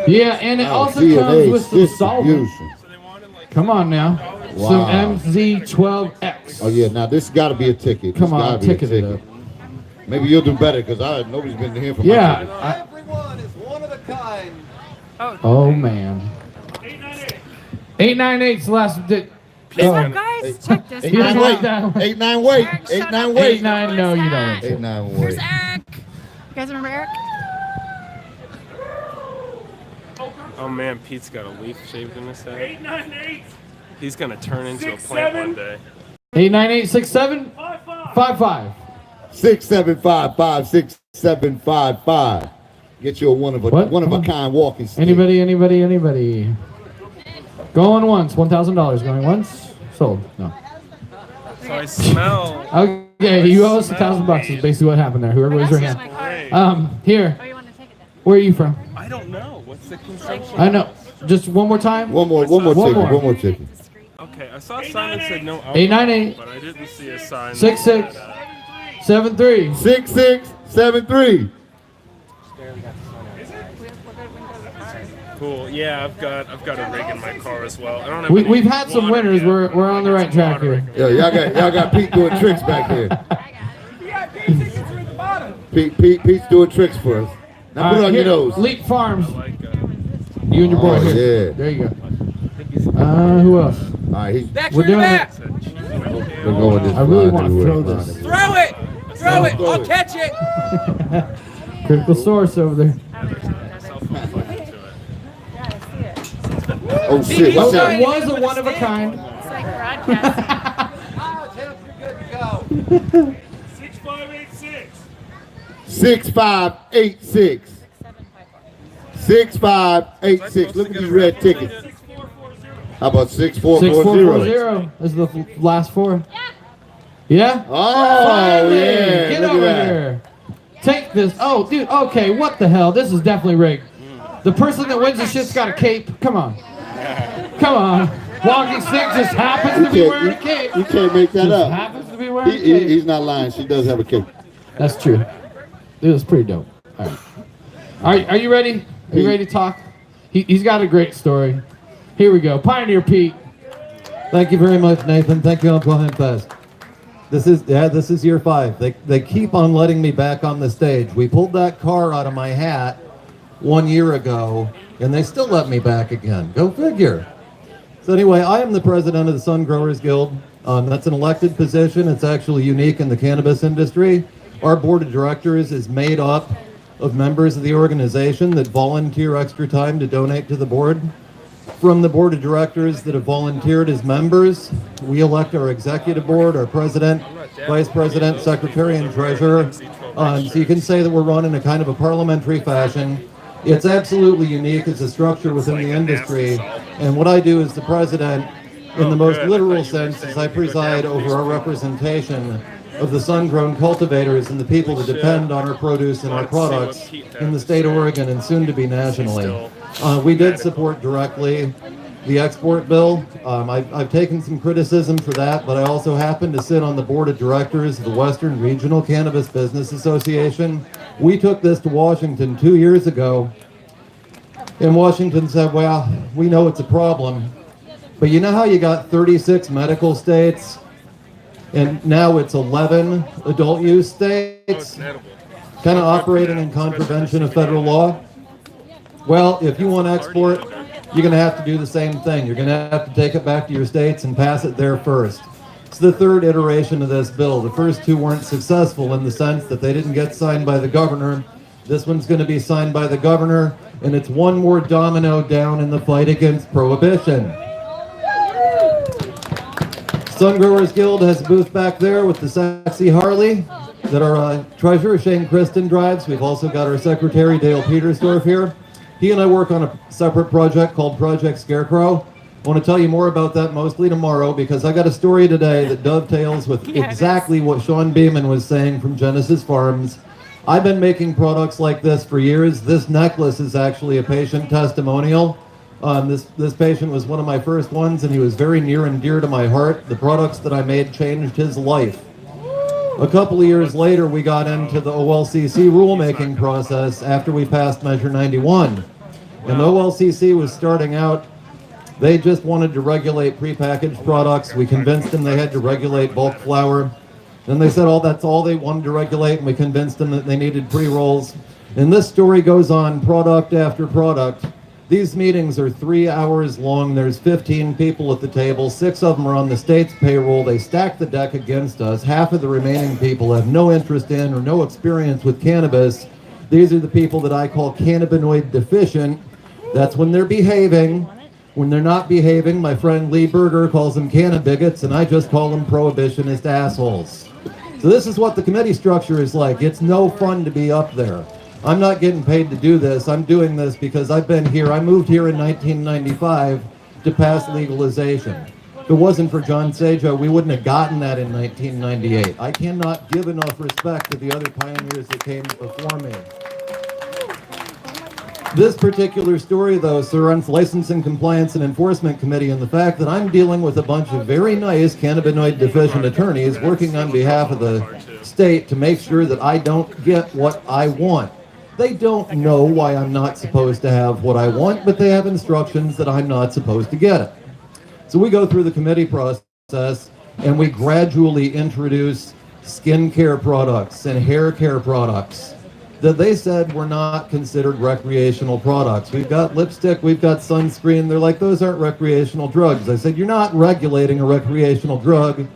Yeah, and it also comes with some solvent. Come on now. Wow. Some MZ12X. Oh yeah, now this got to be a ticket. Come on, ticket it up. Maybe you'll do better because nobody's been here for my ticket. Everyone is one of a kind. Oh man. 898's the last. Guys, check this He doesn't out. like that one. 89 wait. 89 wait. 89, no, you don't. 89 wait. Where's Eric? You guys remember Eric? Oh man, Pete's got a leaf shaved in his head. 898. He's gonna turn into a plant one day. 898-6755. 6755 6755. Get you a one of a kind walking stick. Anybody? Going once, $1,000. Going once, sold. No. So I smell. Okay, you owe us $1,000 is basically what happened there. Whoever raised their hand. Here. Where are you from? I don't know. What's the consumption? I know. Just one more time. One more chicken. Okay, I saw a sign that said no alcohol, 898. but I didn't see a sign. 6673. 6673. Cool. Yeah, I've got a rig in my car as well. I don't have We've had some winners. We're on the right track here. Yo, y'all got Pete doing tricks back here. Pete's doing tricks for us. Now put it on your nose. Leap Farms. You and your boy here. Yeah. There you go. Who else? All right, we're doing it. We're going this. I really want to throw this. Throw it! Throw it. I'll catch it. Critical source over there. Oh shit! What's That that? was a one of a kind. It's like broadcasting. 6586. 6586. 6586. Look at these red tickets. How about 6440? 6440 is the last four. Yeah? Oh, Finally! yeah. Get Look at over that. here. Take this. Oh, dude. Okay, what the hell? This is definitely rigged. The person that wins the shit's got a cape. Come on. Come on. Walking stick just happens to be wearing a cape. You can't make that Just up. happens to be wearing a cape. He's not lying. She does have a cape. That's true. It was pretty dope. All right. Are you ready? Are you ready to talk? He's got a great story. Here we go. Pioneer Pete. Thank you very much, Nathan. Thank you, Uncle Hempfest. This is year 5. They keep on letting me back on the stage. We pulled that car out of my hat 1 year ago, and they still let me back again. Go figure. So anyway, I am the president of the Sun Growers Guild. That's an elected position. It's actually unique in the cannabis industry. Our board of directors is made up of members of the organization that volunteer extra time to donate to the board. From the board of directors that have volunteered as members, we elect our executive board, our president, vice president, secretary, and treasurer. So you can say that we're run in a kind of a parliamentary fashion. It's absolutely unique as a structure within the industry. And what I do as the president, in the most literal sense, is I preside over our representation of the sun-grown cultivators and the people that depend on our produce and our products in the state of Oregon and soon to be nationally. We did support directly the export bill. I've taken some criticism for that, but I also happen to sit on the board of directors of the Western Regional Cannabis Business Association. We took this to Washington 2 years ago, and Washington said, well, we know it's a problem, but you know how you got 36 medical states, and now it's 11 adult use states, kind of operating in contravention of federal law? Well, if you want to export, you're going to have to do the same thing. You're going to have to take it back to your states and pass it there first. It's the third iteration of this bill. The first two weren't successful in the sense that they didn't get signed by the governor. This one's going to be signed by the governor, and it's one more domino down in the fight against prohibition. Sun Growers Guild has a booth back there with the sexy Harley that our treasurer, Shane Kristen, drives. We've also got our secretary, Dale Petersdorf, here. He and I work on a separate project called Project Scarecrow. I want to tell you more about that mostly tomorrow because I got a story today that dovetails with exactly what Sean Beeman was saying from Genesis Farms. I've been making products like this for years. This necklace is actually a patient testimonial. This patient was one of my first ones, and he was very near and dear to my heart. The products that I made changed his life. A couple of years later, we got into the OLCC rulemaking process after we passed Measure 91. And the OLCC was starting out, they just wanted to regulate prepackaged products. We convinced them they had to regulate bulk flour. Then they said, that's all they wanted to regulate, and we convinced them that they needed pre-rolls. And this story goes on product after product. These meetings are 3 hours long. There's 15 people at the table. 6 of them are on the state's payroll. They stack the deck against us. Half of the remaining people have no interest in or no experience with cannabis. These are the people that I call cannabinoid deficient. That's when they're behaving. When they're not behaving, my friend Lee Berger calls them cannabigots, and I just call them prohibitionist assholes. So this is what the committee structure is like. It's no fun to be up there. I'm not getting paid to do this. I'm doing this because I've been here. I moved here in 1995 to pass legalization. If it wasn't for John Sejo, we wouldn't have gotten that in 1998. I cannot give enough respect to the other pioneers that came before me. This particular story, though, sir, runs Licensing, Compliance, and Enforcement Committee, and the fact that I'm dealing with a bunch of very nice cannabinoid deficient attorneys working on behalf of the state to make sure that I don't get what I want. They don't know why I'm not supposed to have what I want, but they have instructions that I'm not supposed to get it. So we go through the committee process, and we gradually introduce skincare products and hair care products that they said were not considered recreational products. We've got lipstick, we've got sunscreen. They're like, those aren't recreational drugs. I said, you're not regulating a recreational drug.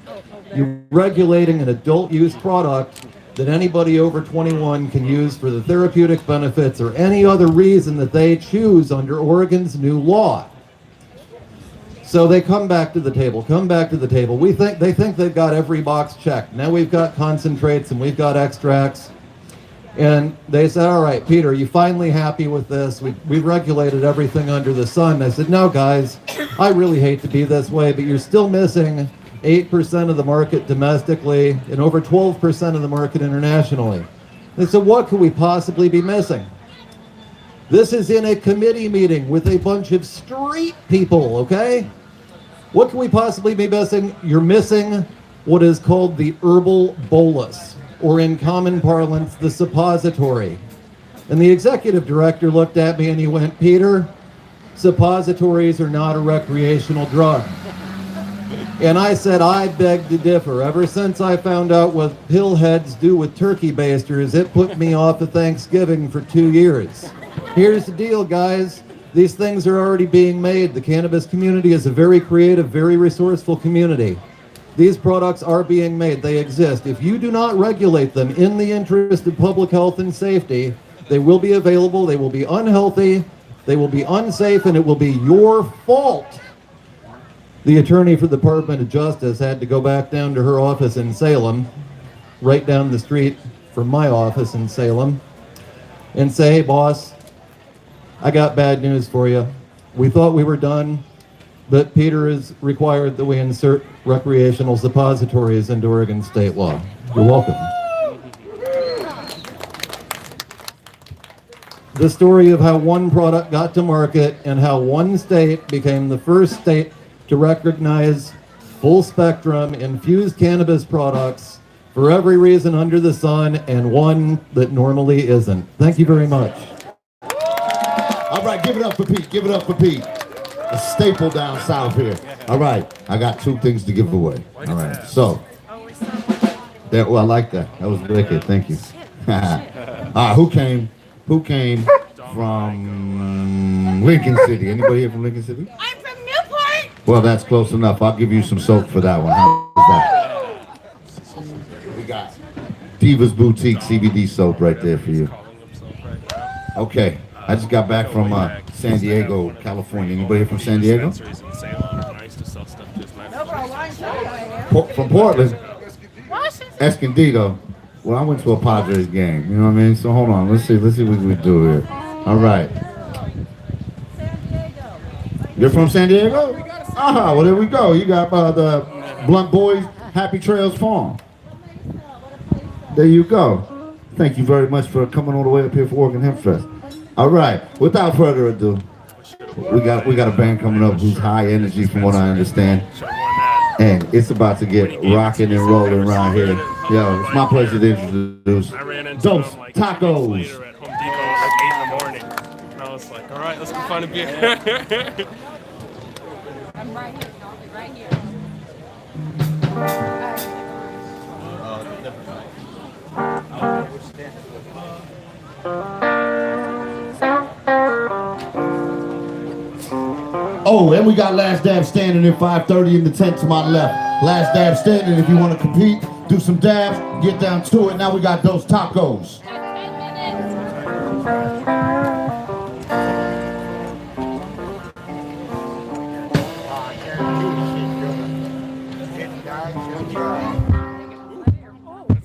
You're regulating an adult use product that anybody over 21 can use for the therapeutic benefits or any other reason that they choose under Oregon's new law. So they come back to the table. They think they've got every box checked. Now we've got concentrates and we've got extracts. And they said, all right, Peter, are you finally happy with this? We've regulated everything under the sun. I said, no, guys, I really hate to be this way, but you're still missing 8% of the market domestically and over 12% of the market internationally. They said, what could we possibly be missing? This is in a committee meeting with a bunch of street people, okay? What can we possibly be missing? You're missing what is called the herbal bolus, or in common parlance, the suppository. And the executive director looked at me and he went, Peter, suppositories are not a recreational drug. And I said, I beg to differ. Ever since I found out what pill heads do with turkey basters, it put me off of Thanksgiving for 2 years. Here's the deal, guys. These things are already being made. The cannabis community is a very creative, very resourceful community. These products are being made. They exist. If you do not regulate them in the interest of public health and safety, they will be available, they will be unhealthy, they will be unsafe, and it will be your fault. The attorney for the Department of Justice had to go back down to her office in Salem, right down the street from my office in Salem, and say, hey, boss, I got bad news for you. We thought we were done, but Peter has required that we insert recreational suppositories into Oregon state law. You're welcome. The story of how one product got to market and how one state became the first state to recognize full spectrum infused cannabis products for every reason under the sun and one that normally isn't. Thank you very much. All right, give it up for Pete. Give it up for Pete. A staple down south here. All right, I got 2 things to give away. All right, so. I like that. That was wicked. Thank you. Who came from Lincoln City? Anybody here from Lincoln City? I'm from Newport. Well, that's close enough. I'll give you some soap for that one. How's that? We got Diva's Boutique CBD soap right there for you. Okay. I just got back from San Diego, California. Anybody here from San Diego? From Portland? Escondido. Well, I went to a Padres game. You know what I mean? So hold on. Let's see what we do here. All right. You're from San Diego? Well, there we go. You got the Blunt Boys Happy Trails Farm. There you go. Thank you very much for coming all the way up here for Oregon Hempfest. All right, without further ado, we got a band coming up who's high energy from what I understand. And it's about to get rocking and rolling around here. Yo, it's my pleasure to introduce Dos Tacos. At Home Depot at 8 in the morning. And I was like, all right, let's go find a beer. I'm right here. I'll be right here. Oh, and we got Last Dab Standing at 5:30 in the tent to my left. Last Dab Standing, if you want to compete, do some dabs, get down to it. Now we got Dos Tacos.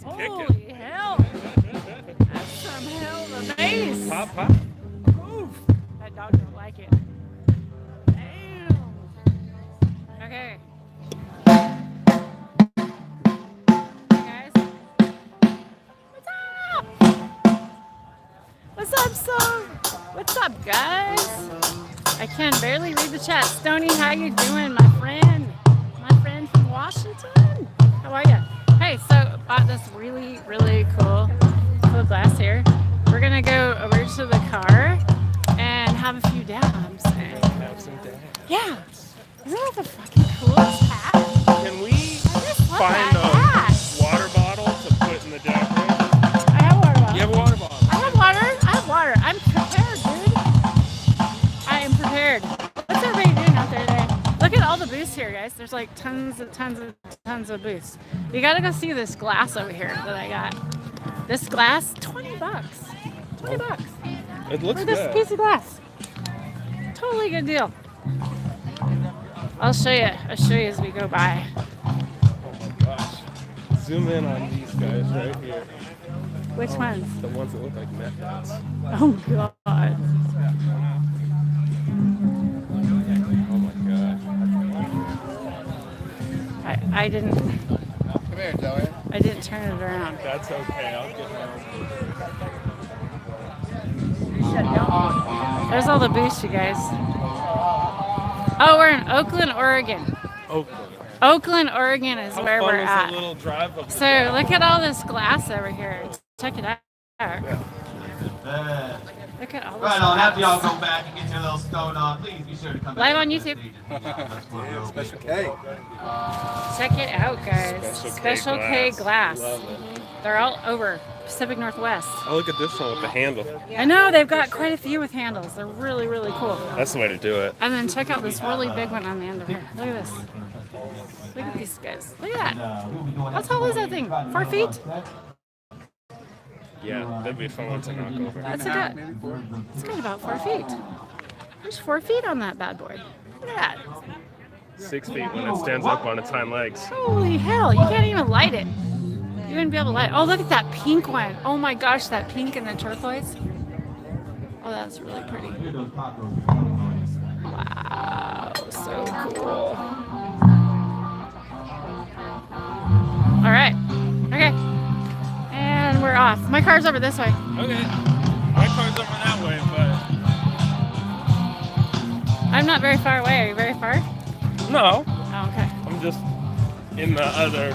Holy hell. That's some hell of a bass. Pop, pop. Oof. That dog don't like it. Damn. Okay. Hey guys. What's up? What's up, What's up, guys? I can barely read the chat. Stoney, how you doing, my friend? My friend from Washington. How are you? Hey, so bought this really, really cool glass here. We're gonna go over to the car and have a few dabs. Yeah. Isn't that the fucking coolest hat? Can we find a water bottle to put in the dab rig? I have a water bottle. You have a water bottle? I have water. I'm prepared, dude. I am prepared. What's everybody doing out there today? Look at all the booths here, guys. There's like tons of booths. You gotta go see this glass over here that I got. This glass, 20 bucks. 20 bucks. It looks For this good. piece of glass. Totally good deal. I'll show you. I'll show you as we go by. Oh my gosh. Zoom in on these guys right here. Which ones? The ones that look like meth heads. Oh God. Oh my god. I didn't. Come here, Joey. I didn't turn it around. That's okay. I'll get mine. There's all the booths, you guys. Oh, we're in Oakland, Oregon. Oakland. Oakland, Oregon is How where fun we're was at. that little drive up So there? look at all this glass over here. Check it out. Look at all this Right on. After y'all glass. go back and get your little stone on, please be sure to come Live back. on YouTube. Special K. Check it out, guys. Special K Special K glass. glass. Love it. They're all over Pacific Northwest. Oh, look at this one with the handle. I know they've got quite a few with handles. They're really, really cool. That's the way to do it. And then check out this really big one on the end of here. Look at this. Look at these guys. Look at that. How tall is that thing? 4 feet? Yeah, that'd be a fun one to knock over. That's a good. It's got about 4 feet. There's 4 feet on that bad boy. Look at that. 6 feet when it stands up on its hind legs. Holy hell, you can't even light it. You wouldn't be able to light it. Oh, look at that pink one. Oh my gosh, that pink and the turquoise. Oh, that's really pretty. Wow, so cool. All right, okay. And we're off. My car's over this way. Okay. My car's over that way, I'm not very far away. Are you very far? but no. Oh, okay. I'm just in the other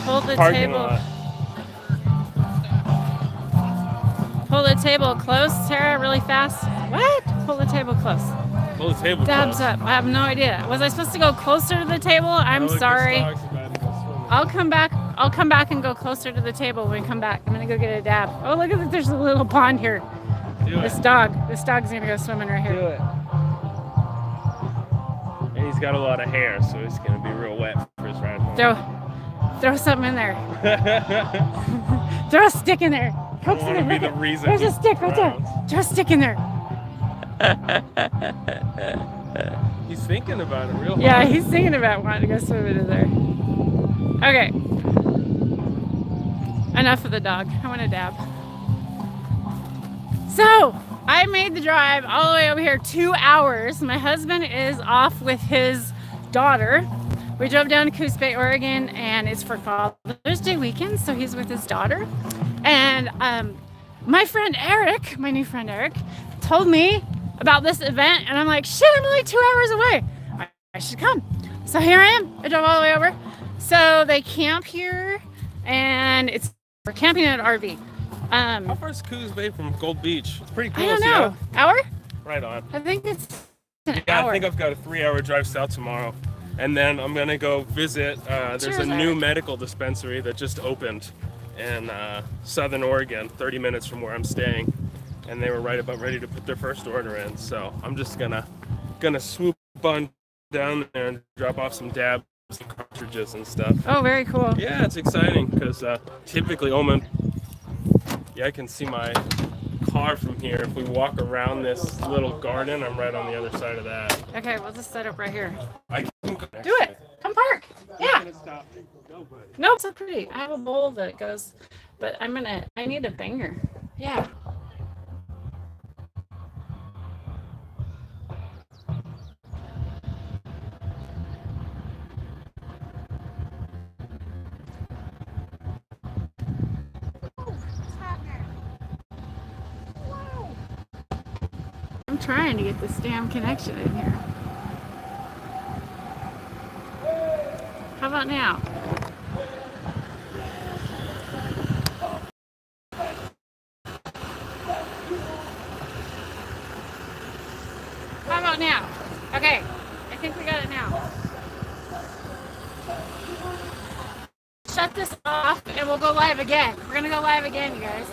Hold the parking table. lot. Pull the table close, Tara, really fast. What? Pull the table close. Pull the table Dabs close. up. I have no idea. Was I supposed to go closer to the table? I'm Oh, look, sorry. this dog's about to go swimming. I'll come back. I'll come back and go closer to the table when we come back. I'm gonna go get a dab. Oh, look at that. There's a little pond here. Do This it. dog's gonna go swimming right Do here. it. And he's got a lot of hair, so he's gonna be real wet for his ride home. Throw something in there. Throw a stick in there. Coax wanna in be there. the reason There's a he stick right there. drowns. Throw a stick in there. He's thinking about it real hard. Yeah, he's thinking about wanting to go swimming in there. Okay. Enough of the dog. I want to dab. So, I made the drive all the way over here 2 hours. My husband is off with his daughter. We drove down to Coos Bay, Oregon, and it's for Father's Day weekend, so he's with his daughter. And my friend Eric, my new friend Eric, told me about this event, and I'm like, shit, I'm only 2 hours away. I should come. So here I am. I drove all the way over. So they camp here, and we're camping in an RV. How far is Coos Bay from Gold Beach? It's pretty I close, don't know. yeah? Hour? Right on. I think it's an Yeah, hour. I think I've got a 3-hour drive south tomorrow. And then I'm gonna go visit, there's Cheers, a new Eric. medical dispensary that just opened in Southern Oregon, 30 minutes from where I'm staying. And they were right about ready to put their first order in. So I'm just gonna swoop on down there and drop off some dabs and cartridges and stuff. Oh, very cool. Yeah, it's exciting because typically, I can see my car from here. If we walk around this little garden, I'm right on the other side of that. Okay, we'll just set up right here. I can go Do it. Come park. Yeah. Nope. It's so pretty. I have a bowl that goes, but I need a banger. Yeah. I'm trying to get this damn connection in here. How about now? How about now? Okay, I think we got it now. Shut this off and we'll go live again. We're gonna go live again, you guys.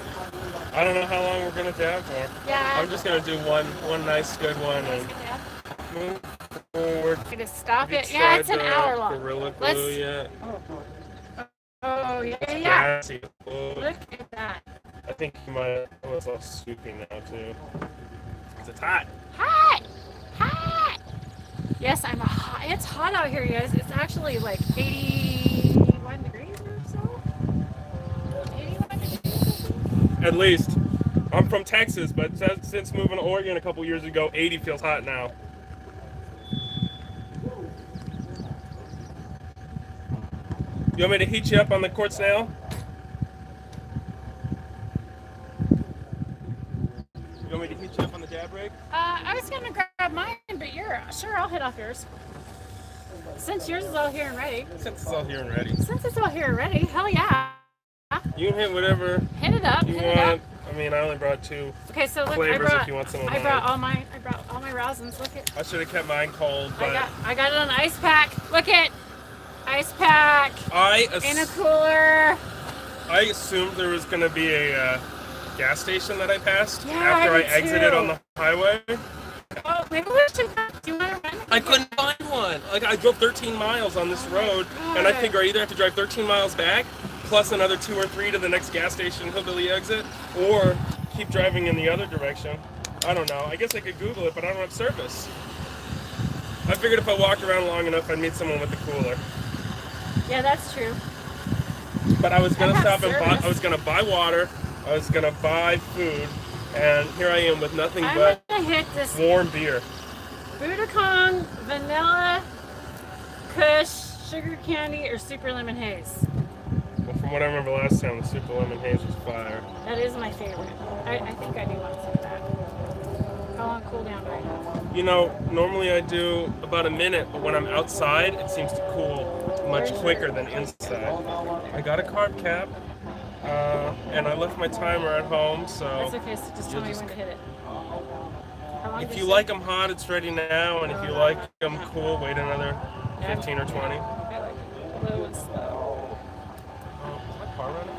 I don't know how long we're gonna dab for. Yeah. I'm just gonna do one nice good one and move forward. Gonna stop Have you it. Yeah, it's an tried, hour long. Gorilla Glue Let's. yet? Oh, Oh, yeah. Gassy. Oh, Look at that. I think my was all soupy now too. It's hot. Hot! Hot! Yes, it's hot out here, guys. It's actually like 81 degrees or so. 81 degrees. At least. I'm from Texas, but since moving to Oregon a couple years ago, 80 feels hot now. You want me to heat you up on the quartz snail? You want me to heat you up on the dab rig? I was gonna grab mine, but sure, I'll hit off yours. Since yours is all here and ready. Since it's all here and ready. Since it's all here and ready, hell yeah. You can hit whatever Hit it up. you Hit it up. want. I mean, I only brought 2 Okay, so look, flavors if you want some of I brought mine. all my rousins. Look at. I should have kept mine cold, but I got it on ice pack. Look at ice pack in a cooler. I assumed there was going to be a gas station that I passed Yeah, after I I did exited too. on the highway. Oh, maybe we should. Do you want to run? I couldn't find one. Like, I drove 13 miles on this road, and I figure I either have to drive 13 miles back, plus another 2 or 3 to the next gas station hillbilly exit, or keep driving in the other direction. I don't know. I guess I could Google it, but I don't have service. I figured if I walked around long enough, I'd meet someone with a cooler. Yeah, that's true. But I was gonna I have stop and service. I was gonna buy water. I was gonna buy food, and here I am with nothing I'm but gonna hit this warm beer. Buddha Kong, vanilla, Kush, sugar candy, or super lemon haze. Well, from what I remember last time, the super lemon haze was fire. That is my favorite. I think I do want some of that. How long cool down do I have? You know, normally I do about a minute, but when I'm outside, it seems to cool much quicker than inside. I got a carb cap, and I left my timer at home, so That's okay, so just tell me when to hit it. How long if did you say? like them hot, it's ready now, and if you like them cool, wait another 15 or 20. I like it low and slow. Oh, is my car running?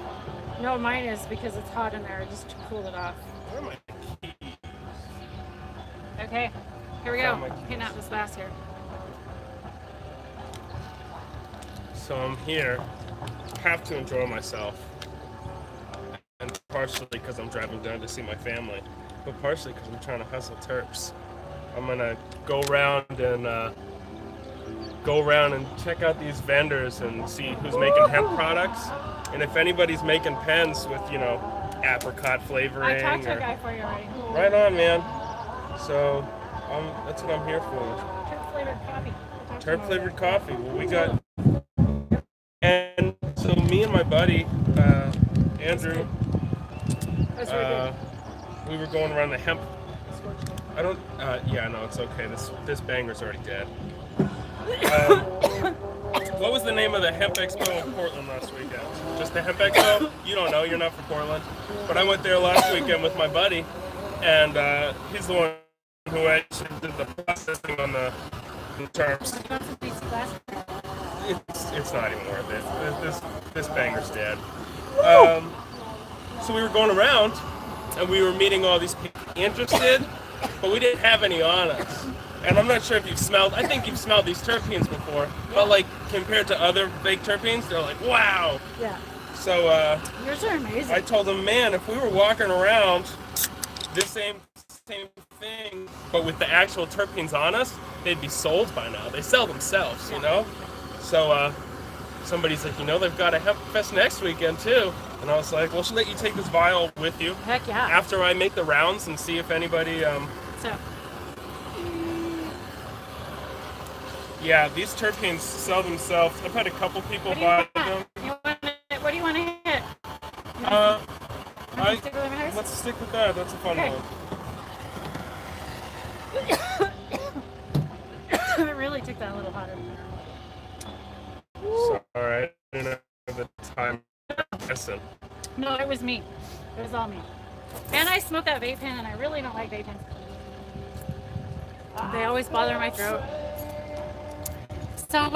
No, mine is because it's hot in there, just to cool it off. Where am I? Okay, here we go. Oh, my Hitting out this last here. So I'm here, have to enjoy myself, and partially because I'm driving down to see my family, but partially because I'm trying to hustle terps. I'm gonna go around and check out these vendors and see who's making hemp products, and if anybody's making pens with, you know, apricot flavoring. I talked to a guy for you already. Right on, man. So that's what I'm here for. Terp flavored coffee. Terp flavored coffee. Well, we got. And so me and my buddy, Andrew, we were going around the hemp. I don't, yeah, no, it's okay. This banger's already dead. What was the name of the Hemp Expo in Portland last weekend? Just the Hemp Expo? You don't know, you're not from Portland. But I went there last weekend with my buddy, and he's the one who actually did the processing on the terps. It's not even worth it. This banger's dead. So we were going around, and we were meeting all these people interested, but we didn't have any on us. And I'm not sure if you've smelled. I think you've smelled these terpenes before, but like compared to other fake terpenes, they're like wow. Yeah. So yours are amazing. I told them, man, if we were walking around this same thing, but with the actual terpenes on us, they'd be sold by now. They sell themselves, you know. So somebody's like, you know, they've got a Hempfest next weekend too. And I was like, well, should let you take this vial with you. Heck yeah. After I make the rounds and see if anybody. So. Yeah, these terpenes sell themselves. I've had a couple people buy them. What do you want to hit? Let's stick with that. That's a fun one. It really took that a little hotter. Sorry, I didn't have the time. Listen. No, it was me. It was all me. And I smoke that vape pen, and I really don't like vape pens. They always bother my throat. So